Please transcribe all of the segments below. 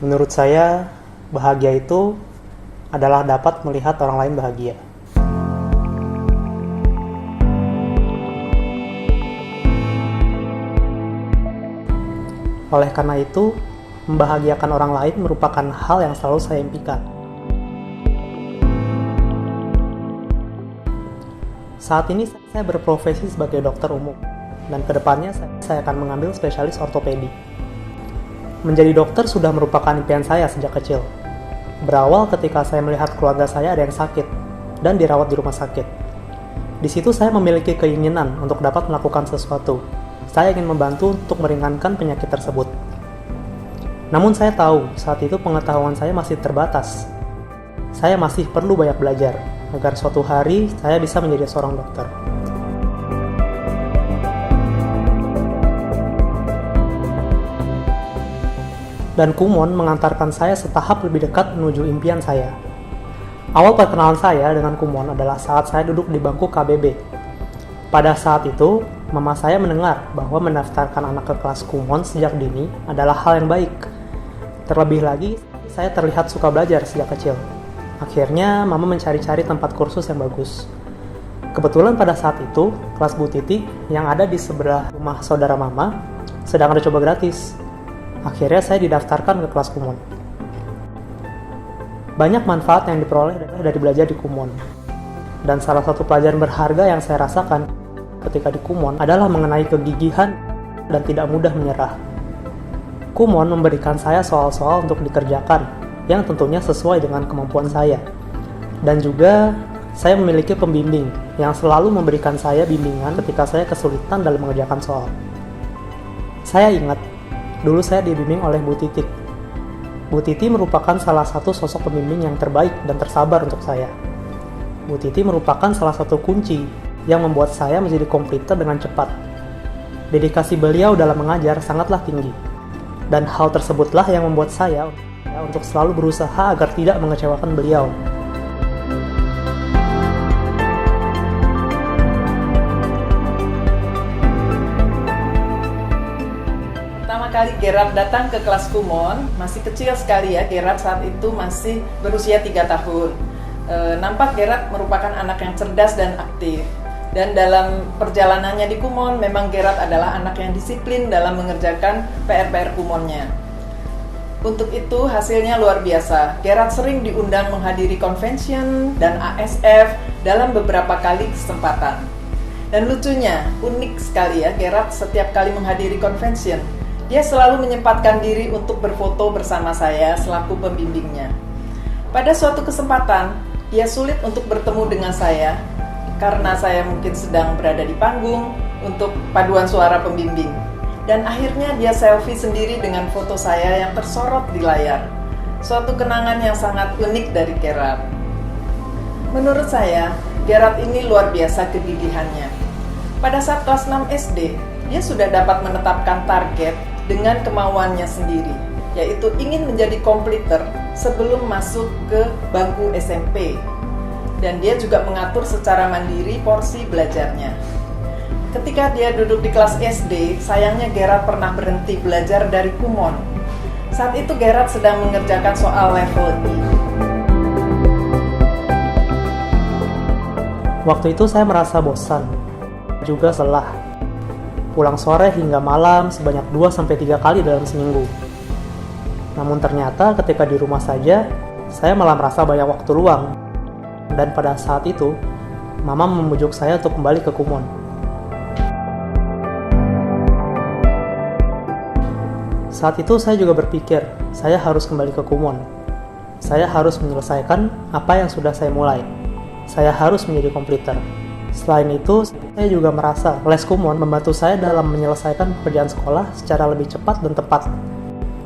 Menurut saya, bahagia itu adalah dapat melihat orang lain bahagia. Oleh karena itu, membahagiakan orang lain merupakan hal yang selalu saya impikan. Saat ini saya berprofesi sebagai dokter umum, dan kedepannya saya akan mengambil spesialis ortopedi. Menjadi dokter sudah merupakan impian saya sejak kecil. Berawal ketika saya melihat keluarga saya ada yang sakit, dan dirawat di rumah sakit. Di situ saya memiliki keinginan untuk dapat melakukan sesuatu. Saya ingin membantu untuk meringankan penyakit tersebut. Namun saya tahu, saat itu pengetahuan saya masih terbatas. Saya masih perlu banyak belajar, agar suatu hari saya bisa menjadi seorang dokter. Dan Kumon mengantarkan saya setahap lebih dekat menuju impian saya. Awal perkenalan saya dengan Kumon adalah saat saya duduk di bangku KBB. Pada saat itu, mama saya mendengar bahwa mendaftarkan anak ke kelas Kumon sejak dini adalah hal yang baik. Terlebih lagi, saya terlihat suka belajar sejak kecil. Akhirnya, mama mencari-cari tempat kursus yang bagus. Kebetulan pada saat itu, kelas Bu Titi yang ada di sebelah rumah saudara mama sedang ada coba gratis. Akhirnya saya didaftarkan ke kelas Kumon. Banyak manfaat yang diperoleh dari belajar di Kumon. Dan salah satu pelajaran berharga yang saya rasakan ketika di Kumon adalah mengenai kegigihan dan tidak mudah menyerah. Kumon memberikan saya soal-soal untuk dikerjakan yang tentunya sesuai dengan kemampuan saya. Dan juga saya memiliki pembimbing yang selalu memberikan saya bimbingan ketika saya kesulitan dalam mengerjakan soal. Saya ingat, dulu saya dibimbing oleh Bu Titi. Bu Titi merupakan salah satu sosok pembimbing yang terbaik dan tersabar untuk saya. Bu Titi merupakan salah satu kunci yang membuat saya menjadi komputer dengan cepat. Dedikasi beliau dalam mengajar sangatlah tinggi. Dan hal tersebutlah yang membuat saya untuk selalu berusaha agar tidak mengecewakan beliau. Pertama kali Gerard datang ke kelas Kumon, masih kecil sekali ya, Gerard saat itu masih berusia 3 tahun. Nampak Gerard merupakan anak yang cerdas dan aktif. Dan dalam perjalanannya di Kumon, memang Gerard adalah anak yang disiplin dalam mengerjakan PR-PR Kumonnya. Untuk itu hasilnya luar biasa. Gerard sering diundang menghadiri convention dan ASF dalam beberapa kali kesempatan. Dan lucunya, unik sekali ya, Gerard setiap kali menghadiri convention, dia selalu menyempatkan diri untuk berfoto bersama saya selaku pembimbingnya. Pada suatu kesempatan, dia sulit untuk bertemu dengan saya karena saya mungkin sedang berada di panggung untuk paduan suara pembimbing. Dan akhirnya dia selfie sendiri dengan foto saya yang tersorot di layar. Suatu kenangan yang sangat unik dari Gerard. Menurut saya, Gerard ini luar biasa kegigihannya. Pada saat kelas 6 SD, dia sudah dapat menetapkan target dengan kemauannya sendiri, yaitu ingin menjadi komputer sebelum masuk ke bangku SMP. Dan dia juga mengatur secara mandiri porsi belajarnya. Ketika dia duduk di kelas SD, sayangnya Gerard pernah berhenti belajar dari Kumon. Saat itu Gerard sedang mengerjakan soal level E. Waktu itu saya merasa bosan, juga lelah. Pulang sore hingga malam sebanyak 2-3 kali dalam seminggu. Namun ternyata ketika di rumah saja, saya malah merasa banyak waktu luang. Dan pada saat itu, Mama membujuk saya untuk kembali ke Kumon. Saat itu saya juga berpikir, saya harus kembali ke Kumon. Saya harus menyelesaikan apa yang sudah saya mulai. Saya harus menjadi komputer. Selain itu, saya juga merasa les Kumon membantu saya dalam menyelesaikan pekerjaan sekolah secara lebih cepat dan tepat.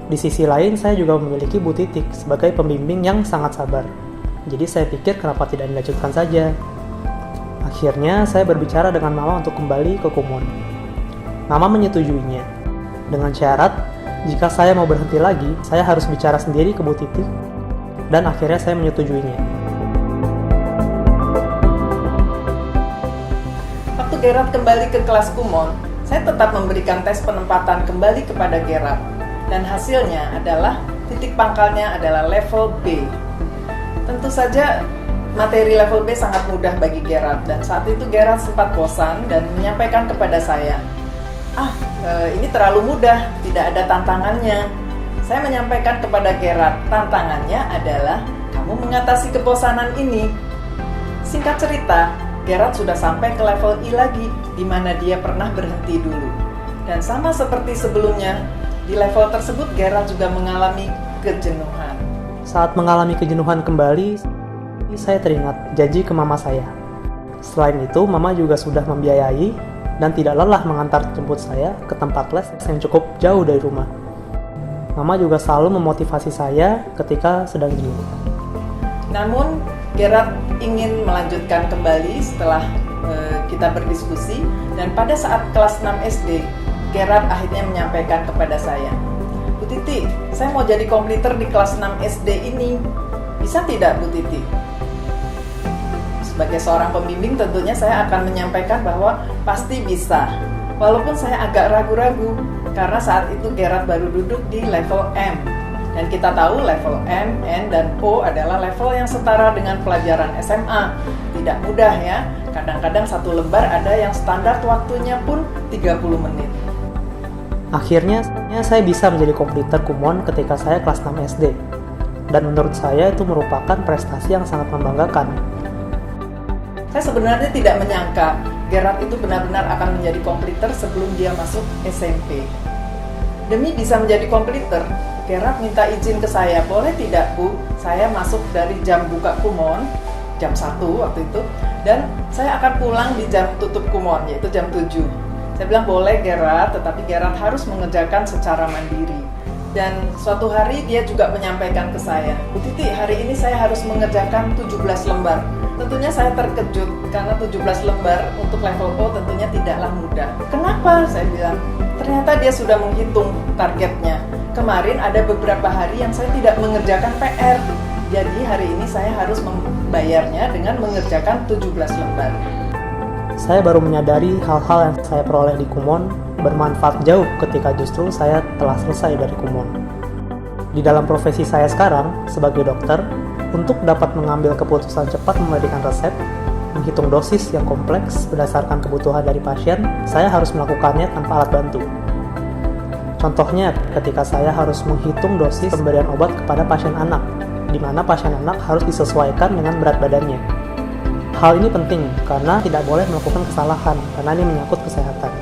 Di sisi lain, saya juga memiliki Bu Titik sebagai pembimbing yang sangat sabar. Jadi saya pikir kenapa tidak dilanjutkan saja. Akhirnya saya berbicara dengan Mama untuk kembali ke Kumon. Mama menyetujuinya. Dengan syarat, jika saya mau berhenti lagi, saya harus bicara sendiri ke Bu Titik. Dan akhirnya saya menyetujuinya. Waktu Gerard kembali ke kelas Kumon, saya tetap memberikan tes penempatan kembali kepada Gerard. Dan hasilnya adalah titik pangkalnya adalah level B. Tentu saja materi level B sangat mudah bagi Gerard, dan saat itu Gerard sempat bosan dan menyampaikan kepada saya, ini terlalu mudah, tidak ada tantangannya. Saya menyampaikan kepada Gerard, tantangannya adalah kamu mengatasi kebosanan ini. Singkat cerita, Gerard sudah sampai ke level I lagi, di mana dia pernah berhenti dulu. Dan sama seperti sebelumnya, di level tersebut Gerard juga mengalami kejenuhan. Saat mengalami kejenuhan kembali, saya teringat janji ke mama saya. Selain itu, mama juga sudah membiayai dan tidak lelah mengantar jemput saya ke tempat les yang cukup jauh dari rumah. Mama juga selalu memotivasi saya ketika sedang jenuh. Namun, Gerard ingin melanjutkan kembali setelah kita berdiskusi, dan pada saat kelas 6 SD, Gerard akhirnya menyampaikan kepada saya, Bu Titi, saya mau jadi komputer di kelas 6 SD ini. Bisa tidak, Bu Titi? Sebagai seorang pembimbing, tentunya saya akan menyampaikan bahwa pasti bisa. Walaupun saya agak ragu-ragu, karena saat itu Gerard baru duduk di level M. Dan kita tahu level M, N, dan O adalah level yang setara dengan pelajaran SMA. Tidak mudah ya, kadang-kadang satu lembar ada yang standar waktunya pun 30 menit. Akhirnya, saya bisa menjadi komputer Kumon ketika saya kelas 6 SD. Dan menurut saya itu merupakan prestasi yang sangat membanggakan. Saya sebenarnya tidak menyangka Gerard itu benar-benar akan menjadi komputer sebelum dia masuk SMP. Demi bisa menjadi komputer, Gerard minta izin ke saya, boleh tidak Bu, saya masuk dari jam buka Kumon, jam 1 waktu itu, dan saya akan pulang di jam tutup Kumon, yaitu jam 7. Saya bilang boleh Gerard, tetapi Gerard harus mengerjakan secara mandiri. Dan suatu hari dia juga menyampaikan ke saya, Bu Titi, hari ini saya harus mengerjakan 17 lembar. Tentunya saya terkejut, karena 17 lembar untuk level O tentunya tidaklah mudah. Kenapa? Saya bilang, ternyata dia sudah menghitung targetnya. Kemarin ada beberapa hari yang saya tidak mengerjakan PR. Jadi hari ini saya harus membayarnya dengan mengerjakan 17 lembar. Saya baru menyadari hal-hal yang saya peroleh di Kumon bermanfaat jauh ketika justru saya telah selesai dari Kumon. Di dalam profesi saya sekarang, sebagai dokter, untuk dapat mengambil keputusan cepat memberikan resep, menghitung dosis yang kompleks berdasarkan kebutuhan dari pasien, saya harus melakukannya tanpa alat bantu. Contohnya, ketika saya harus menghitung dosis pemberian obat kepada pasien anak, di mana pasien anak harus disesuaikan dengan berat badannya. Hal ini penting karena tidak boleh melakukan kesalahan karena ini menyangkut kesehatan.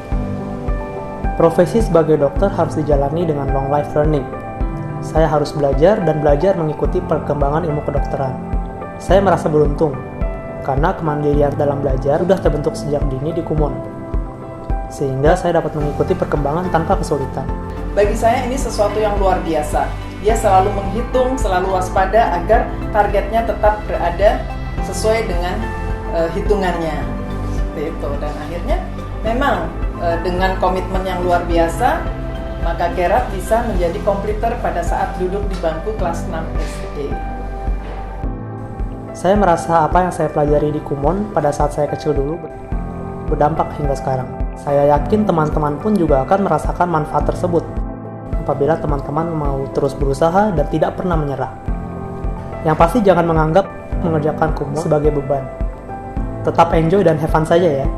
Profesi sebagai dokter harus dijalani dengan long life learning. Saya harus belajar dan belajar mengikuti perkembangan ilmu kedokteran. Saya merasa beruntung karena kemandirian dalam belajar sudah terbentuk sejak dini di Kumon, sehingga saya dapat mengikuti perkembangan tanpa kesulitan. Bagi saya ini sesuatu yang luar biasa. Dia selalu menghitung, selalu waspada agar targetnya tetap berada sesuai dengan hitungannya. Seperti itu. Dan akhirnya memang dengan komitmen yang luar biasa, maka Gerard bisa menjadi komputer pada saat duduk di bangku kelas 6 SD. Saya merasa apa yang saya pelajari di Kumon pada saat saya kecil dulu berdampak hingga sekarang. Saya yakin teman-teman pun juga akan merasakan manfaat tersebut apabila teman-teman mau terus berusaha dan tidak pernah menyerah. Yang pasti jangan menganggap mengerjakan Kumon sebagai beban. Tetap enjoy dan have fun saja ya.